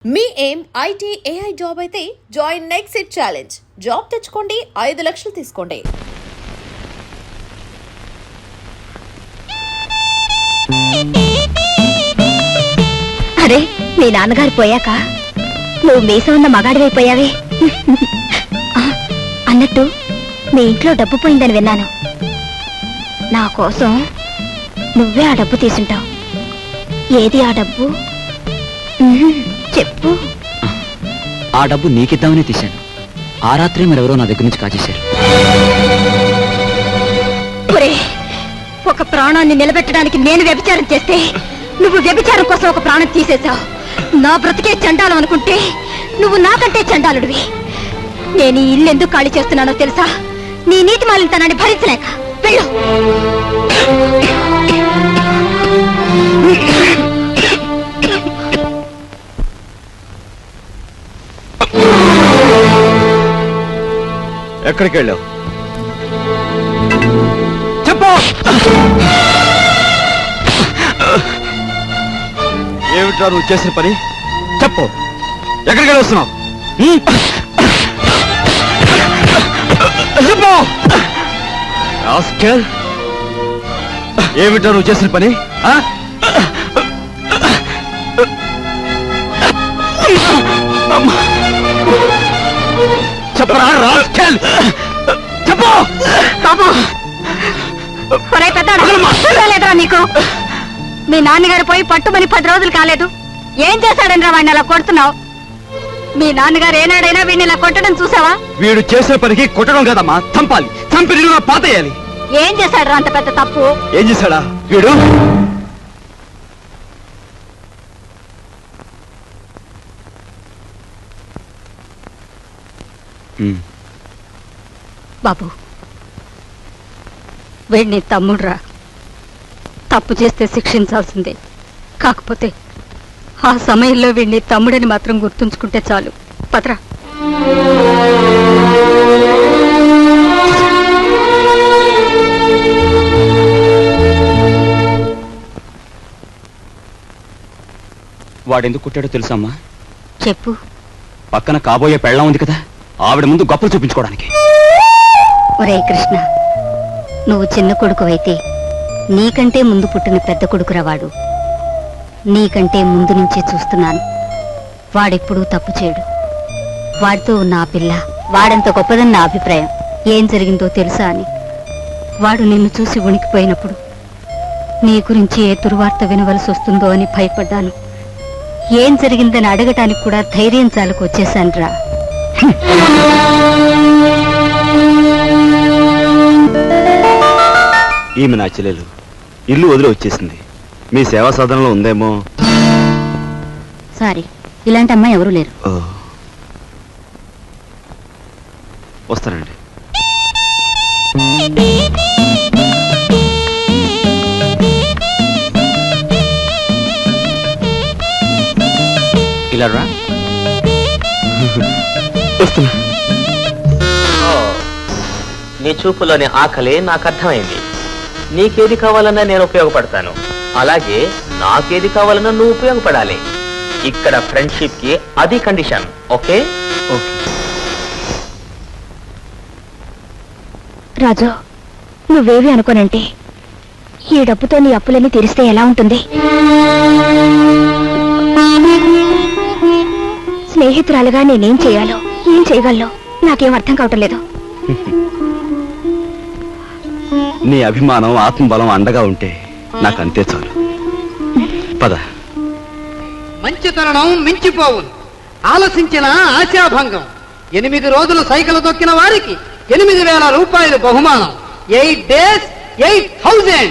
మీ ఏం IT AI job అయితే join next it challenge. Job తెచ్చుకోండి, 5 లక్షలు తీసుకోండి. అరే, మీ నాన్నగారు పోయాక నువ్వు మీసం ఉన్న మగాడివైపోయావే. అన్నట్టు మీ ఇంట్లో డబ్బు పోయిందని విన్నాను. నా కోసం నువ్వే ఆ డబ్బు తీసుంటావు. ఏది ఆ డబ్బు? చెప్పు. ఆ డబ్బు నీకిద్దామని తీశాను. ఆ రాత్రి మరెవరో నా దగ్గర నుంచి కాజేశారు. ఒక ప్రాణాన్ని నిలబెట్టడానికి నేను వ్యభిచారం చేస్తే నువ్వు వ్యభిచారం కోసం ఒక ప్రాణం తీసేశావు. నా బ్రతికే చండాలం అనుకుంటే నువ్వు నాకంటే చండాలుడివి. నేను ఈ ఇల్లు ఎందుకు ఖాళీ చేస్తున్నానో తెలుసా? నీ నీతి మాలినతనాన్ని భరించలేక. వెళ్ళు. ఎక్కడికి వెళ్ళావు? చెప్పు. ఏమిట్రా నువ్వు చేసిన పని? చెప్పు, ఎక్కడికి వెళ్ళి వస్తున్నావు? చెప్పు. ఏమిట్రా నువ్వు చేసిన పని? చెప్పరా రాస్కెల్, చెప్పు. లేదురా నీకు? మీ నాన్నగారు పోయి పట్టుమని 10 రోజులు కాలేదు. ఏం చేశాడనరా వాడిని అలా కొడుతున్నావు? మీ నాన్నగారు ఏనాడైనా వీడిని ఇలా కొట్టడం చూసావా? వీడు చేసిన పనికి కొట్టడం కాదమ్మా, చంపాలి. చంపి నిలువున పాతేయాలి. ఏం చేశాడు అంత పెద్ద తప్పు? ఏం చేశాడా వీడు? బాబు, వీడిని తమ్ముడురా. తప్పు చేస్తే శిక్షించాల్సిందే. కాకపోతే ఆ సమయంలో వీడిని తమ్ముడని మాత్రం గుర్తుంచుకుంటే చాలు. పత్రా. వాడెందుకు కొట్టాడో తెలుసా అమ్మా? చెప్పు. పక్కన కాబోయే పెళ్ళం ఉంది కదా, ఆవిడ ముందు గొప్పలు చూపించుకోవడానికి. ఒరే కృష్ణ, నువ్వు చిన్న కొడుకువైతే నీకంటే ముందు పుట్టిన పెద్ద కొడుకురవాడు. నీకంటే ముందు నుంచే చూస్తున్నాను. వాడెప్పుడూ తప్పు చేయడు. వాడితో ఉన్న ఆ పిల్ల వాడంత గొప్పదని నా అభిప్రాయం. ఏం జరిగిందో తెలుసా అని. వాడు నిన్ను చూసి ఉనికిపోయినప్పుడు నీ గురించి ఏ దుర్వార్త వినవలసి వస్తుందో అని భయపడ్డాను. ఏం జరిగిందని అడగటానికి కూడా ధైర్యం చాలకు వచ్చేశానురా. ఈమె నా చెల్లెలు. ఇల్లు వదిలి వచ్చేసింది. మీ సేవా సాధనలో ఉందేమో. సారీ, ఇలాంటి అమ్మాయి ఎవరూ లేరు. వస్తానండి. ఇలా రా. వస్తున్నా. నీ చూపులోని ఆకలి నాకు అర్థమైంది. నీకేది కావాలన్నా నేను ఉపయోగపడతాను, అలాగే నాకేది కావాలన్నా నువ్వు ఉపయోగపడాలి. ఇక్కడ ఫ్రెండ్షిప్ కి అది కండిషన్. ఓకే? రాజు, నువ్వేవి అనుకోనంటే ఈ డబ్బుతో నీ అప్పులన్నీ తీరిస్తే ఎలా ఉంటుంది? స్నేహితురాలుగా నేనేం చేయాలో, ఏం చేయగలను నాకేం అర్థం కావటం లేదు. నీ అభిమానం, ఆత్మబలం అండగా ఉంటే నాకు అంతే చాలు. పద. మంచితనం మించిపోవును, ఆలసించిన ఆశాభంగం. 8 రోజులు సైకిల్ తొక్కిన వారికి 8,000 రూపాయలు బహుమానం. 8 days 8,000.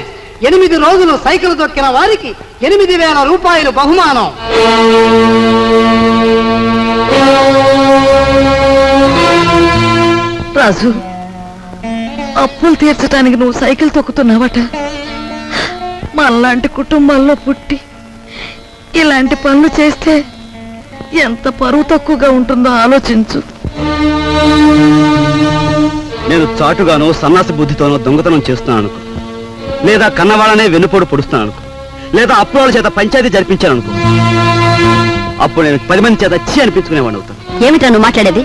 8 రోజులు సైకిల్ తొక్కిన వారికి 8,000 రూపాయలు బహుమానం. రాజు, అప్పులు తీర్చడానికి నువ్వు సైకిల్ తొక్కుతున్నావట. మనలాంటి కుటుంబాల్లో పుట్టి ఇలాంటి పనులు చేస్తే ఎంత పరువు తక్కువగా ఉంటుందో ఆలోచించు. నేను చాటుగానో సన్నాసి బుద్ధితోనో దొంగతనం చేస్తున్నాను అనుకో, లేదా కన్నవాళ్ళనే వెన్నుపోటు పొడుస్తున్నాను అనుకో, లేదా అప్పుల చేత పంచాయతీ జరిపించాను అనుకో, అప్పుడు నేను 10 మంది చేత చీ అనిపించుకునేవాడిని అవుతాను. ఏమిటా నువ్వు మాట్లాడేది?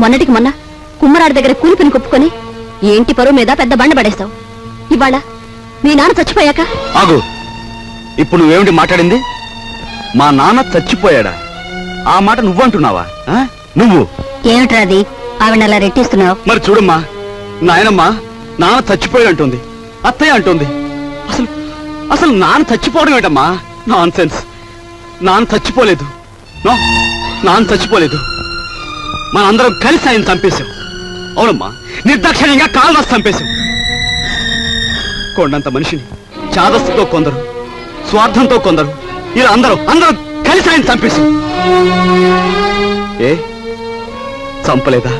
మొన్నటికి మొన్న కుమ్మరాడి దగ్గర కూలిపిని కొప్పుకొని ఈ ఇంటి పరువు మీద పెద్ద బండ పడేస్తావు. ఇవాళ మీ నాన్న చచ్చిపోయాక ఆగు, ఇప్పుడు నువ్వేమిటి మాట్లాడింది? మా నాన్న చచ్చిపోయాడా? ఆ మాట నువ్వంటున్నావా? నువ్వు ఏమిట్రా అది? ఆవిడ అలా రెట్టిస్తున్నావు. మరి చూడమ్మా, నాయనమ్మా నాన్న చచ్చిపోయాడు అంటుంది, అత్తయ్య అంటుంది. అసలు అసలు నాన్న చచ్చిపోవడం ఏంటమ్మా? Non sense. నాన్న చచ్చిపోలేదు. నో, నాన్న చచ్చిపోలేదు. మనందరం కలిసి ఆయన చంపేశాం. అవునమ్మా, నిర్దాక్షిణ్యంగా కాలు రాసి చంపేశాం. కొండంత మనిషిని చాదస్తుతో కొందరు, స్వార్థంతో కొందరు, ఇలా అందరూ కలిసి ఆయన చంపేశాం. ఏ చంపలేదా?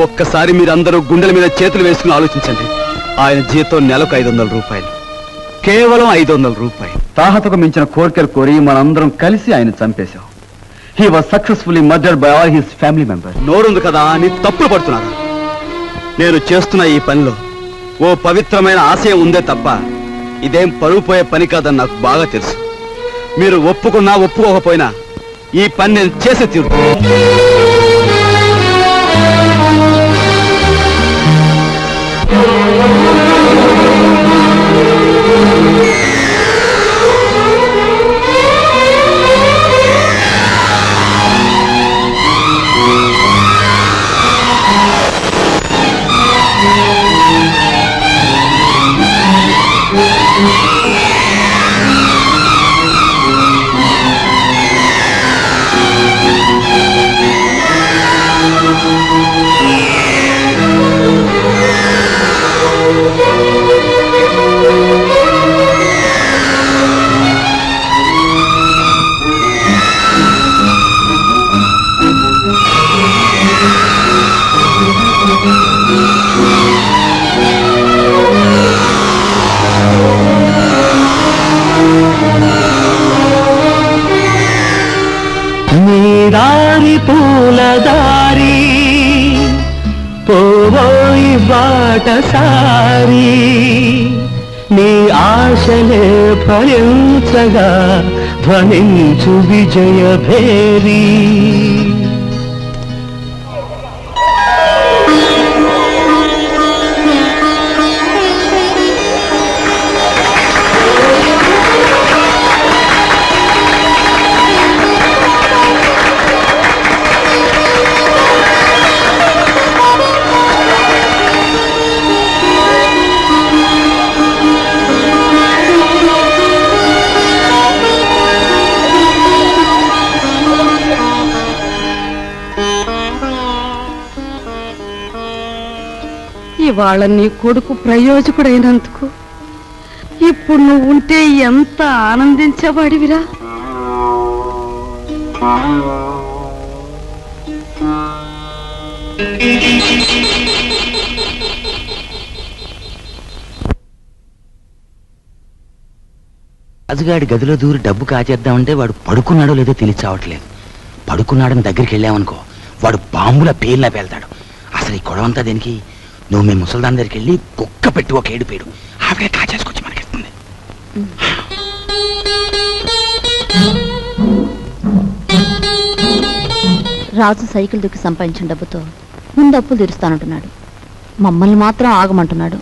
ఒక్కసారి మీరందరూ గుండెల మీద చేతులు వేసుకుని ఆలోచించండి. ఆయన జీతం నెలకు 500 రూపాయలు, కేవలం 500 రూపాయలు. తాహతకు మించిన కోరికలు కోరి మనందరం కలిసి ఆయన చంపేశాం. He was successfully murdered by all his family members. నోరుంది కదా అని తప్పులు పడుతున్నారు. నేను చేస్తున్న ఈ పనిలో ఓ పవిత్రమైన ఆశయం ఉందే తప్ప ఇదేం పరువు పోయే పని కాదని నాకు బాగా తెలుసు. మీరు ఒప్పుకున్నా ఒప్పుకోకపోయినా ఈ పని నేను చేసే తీరు. దారి పూలదారి పోవోయి బాటసారి నీ ఆశలే ఫలించగా ధ్వనించు విజయ భేరీ. ఇవాళ నీ కొడుకు ప్రయోజకుడైనందుకు ఇప్పుడు నువ్వు ఉంటే ఎంత ఆనందించేవాడివిరా. రాజుగాడి గదిలో దూరి డబ్బు కాచేద్దామంటే వాడు పడుకున్నాడో లేదో తెలియచావట్లేదు. పడుకున్నాడని దగ్గరికి వెళ్ళామనుకో, వాడు బాంబుల పేర్లా పేల్తాడు. అసలు ఈ గొడవంతా దేనికి? నువ్వు మీ ముసల్దాన్ దగ్గరికి వెళ్ళి కుక్క పెట్టి ఒక ఏడు పేడు ఆవిడే కాచేసుకొచ్చి మనకిస్తుంది. రాజు సైకిల్ దుక్కి సంపాదించిన డబ్బుతో ముందు అప్పులు తీరుస్తానంటున్నాడు. మమ్మల్ని మాత్రం ఆగమంటున్నాడు.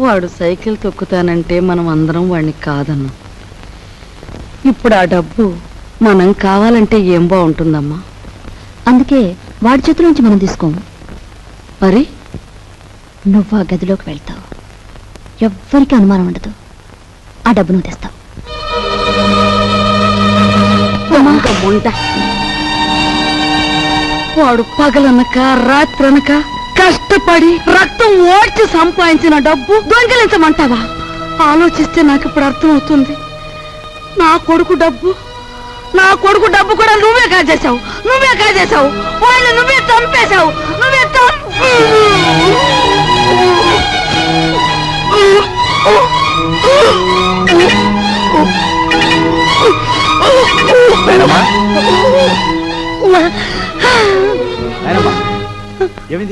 వాడు సైకిల్ తొక్కుతానంటే మనం అందరం వాడిని కాదన్నాం. ఇప్పుడు ఆ డబ్బు మనం కావాలంటే ఏం బాగుంటుందమ్మా? అందుకే వాడి చేతిలోంచి మనం తీసుకోము. మరి నువ్వు ఆ గదిలోకి వెళ్తావు, ఎవ్వరికి అనుమానం ఉండదు. ఆ డబ్బు నువ్వు తెస్తావు. వాడు పగలనక రాత్రనక కష్టపడి రక్తం ఓడ్చి సంపాదించిన డబ్బు దొంగిలించమంటావా? ఆలోచిస్తే నాకు ఇప్పుడు అర్థమవుతుంది. నా కొడుకు డబ్బు కూడా నువ్వే కాజేశావు. వాళ్ళు నువ్వే చంపేశావు.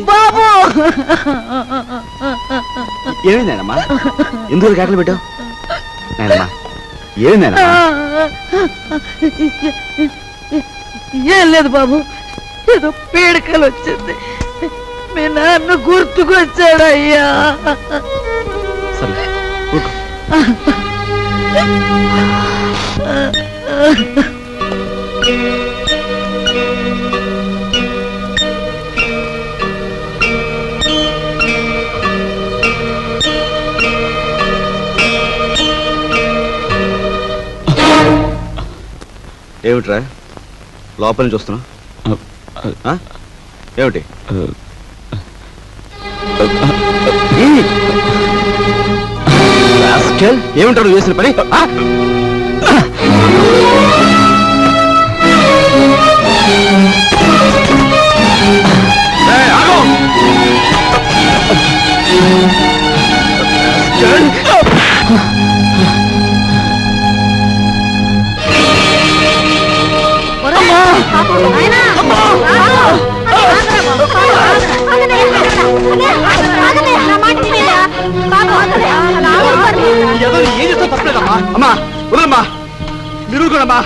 బాబు ఏమైందమ్మా? ఎందుకు కేకలు పెట్టావు? ఏమైందమ్మా? ఏం లేదు బాబు, ఏదో పీడకలు వచ్చింది. మీ నాన్న గుర్తుకొచ్చాడయ్యా. సరే ఊరుకో. ఏమిట్రా లోపల నుంచి వస్తున్నా? ఏమిటి? ఏమిటారు చేసిన పని? ఏం చేస్తా తప్పలేదమ్మా. అమ్మా వదలమ్మా, మీరు కూడామ్మా.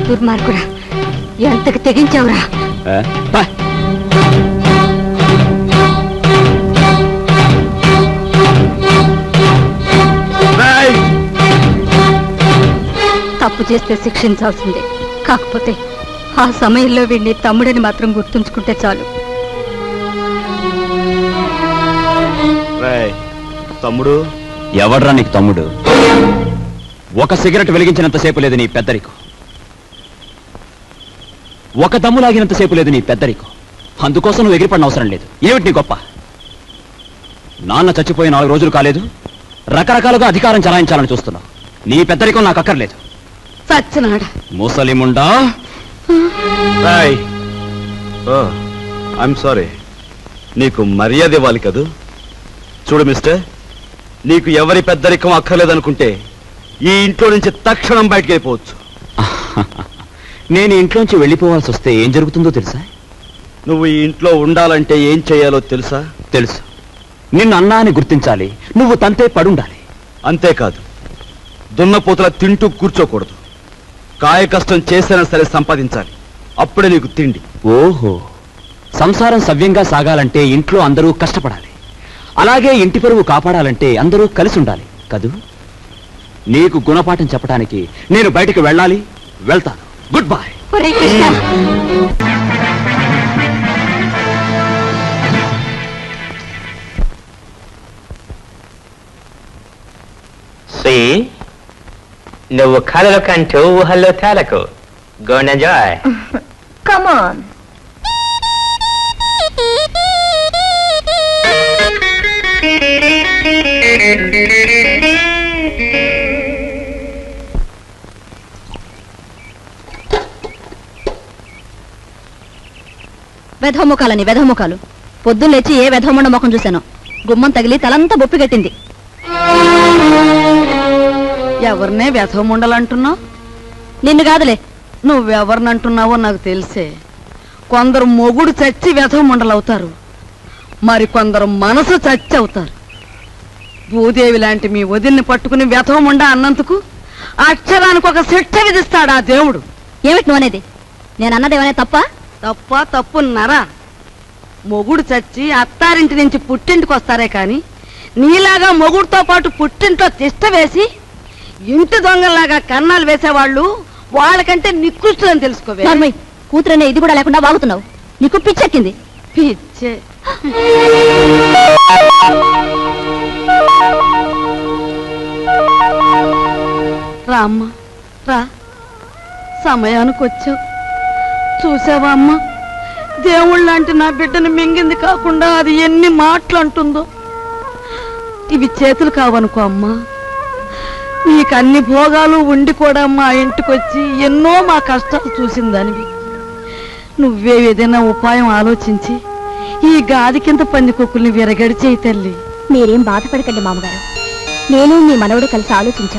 దుర్మార్గుడా, ఎంతకు తెగించావురా? తప్పు చేస్తే శిక్షించాల్సిందే. కాకపోతే ఆ సమయంలో వీడిని తమ్ముడని మాత్రం గుర్తుంచుకుంటే చాలు. తమ్ముడు ఎవడ్రా నీకు తమ్ముడు? ఒక సిగరెట్ వెలిగించినంతసేపు లేదు నీ పెద్దరికం, ఒక దమ్ము లాగినంతసేపు లేదు నీ పెద్దరికం. అందుకోసం నువ్వు ఎగిరిపడిన అవసరం లేదు. ఏమిటి నీ గొప్ప? నాన్న చచ్చిపోయి 4 రోజులు కాలేదు, రకరకాలుగా అధికారం చలాయించాలని చూస్తున్నావు. నీ పెద్దరికం నాకు అక్కర్లేదు. సచ్చినాడా ముసలిముండా. ఐఎమ్ సారీ, నీకు మర్యాద ఇవ్వాలి కదూ. చూడు మిస్టర్, నీకు ఎవరి పెద్దరికం అక్కర్లేదనుకుంటే ఈ ఇంట్లో నుంచి తక్షణం బయటికి వెళ్ళిపోవచ్చు. నేను ఇంట్లోంచి వెళ్ళిపోవాల్సి వస్తే ఏం జరుగుతుందో తెలుసా? నువ్వు ఈ ఇంట్లో ఉండాలంటే ఏం చేయాలో తెలుసా? తెలుసు. నిన్ను అన్నా అని గుర్తించాలి, నువ్వు తంతే పడుండాలి. అంతేకాదు, దున్నపోతులా తింటూ కూర్చోకూడదు. కాయ కష్టం చేసైనా సరే సంపాదించాలి, అప్పుడే నీకు తిండి. ఓహో, సంసారం సవ్యంగా సాగాలంటే ఇంట్లో అందరూ కష్టపడాలి, అలాగే ఇంటి పరువు కాపాడాలంటే అందరూ కలిసి ఉండాలి కదూ. నీకు గుణపాఠం చెప్పడానికి నేను బయటికి వెళ్ళాలి, వెళ్తాను. Good bye. నువ్వు కలలు కంటూ ఊహల్లో తేలకు. Go and enjoy. Come on. వెధముఖాలని వెధముఖాలు. పొద్దున్న లేచి ఏ వెధమండ ముఖం చూశాను. గుమ్మం తగిలి తలంతా బొప్పి కట్టింది. ఎవరినే వ్యధముండలంటున్నావు? నిన్ను కాదులే. నువ్వెవరినంటున్నావో నాకు తెలిసే. కొందరు మొగుడు చచ్చి వ్యధముండలవుతారు, మరి కొందరు మనసు చచ్చి అవుతారు. భూదేవి లాంటి మీ వదిలిని పట్టుకుని వ్యధముండ అన్నందుకు అక్షరానికి ఒక శిక్ష విధిస్తాడా దేవుడు. ఏమిటి నువ్వు అనేది? నేను అన్నదేమనే తప్ప? తప్ప తప్పున్నారా? మొగుడు చచ్చి అత్తారింటి నుంచి పుట్టింటికి వస్తారే కాని నీలాగా మొగుడుతో పాటు పుట్టింట్లో తిష్ట వేసి ఇంటి దొంగల్లాగా కన్నాలు వేసేవాళ్ళు వాళ్ళకంటే నికృష్టులని తెలుసుకోవే. కూతురనే ఇది కూడా లేకుండా వాగుతున్నావు. నీకు పిచ్చెక్కింది. పిచ్చే. రా అమ్మా రా, సమయానికి వచ్చావు. చూసావా అమ్మా, దేవుళ్ళంటే నా బిడ్డను మింగింది కాకుండా అది ఎన్ని మాటలు అంటుందో. ఇవి చేతులు కావనుకో అమ్మా, నీకు అన్ని భోగాలు ఉండి కూడా మా ఇంటికొచ్చి ఎన్నో మా కష్టాలు చూసిందానివి. నువ్వే ఏదైనా ఉపాయం ఆలోచించి ఈ గాది కింద పందికొక్కుల్ని విరగడి చేయి తల్లి. మీరేం బాధపడకండి మామగారు, నేను మీ మనవడు కలిసి ఆలోచించాం.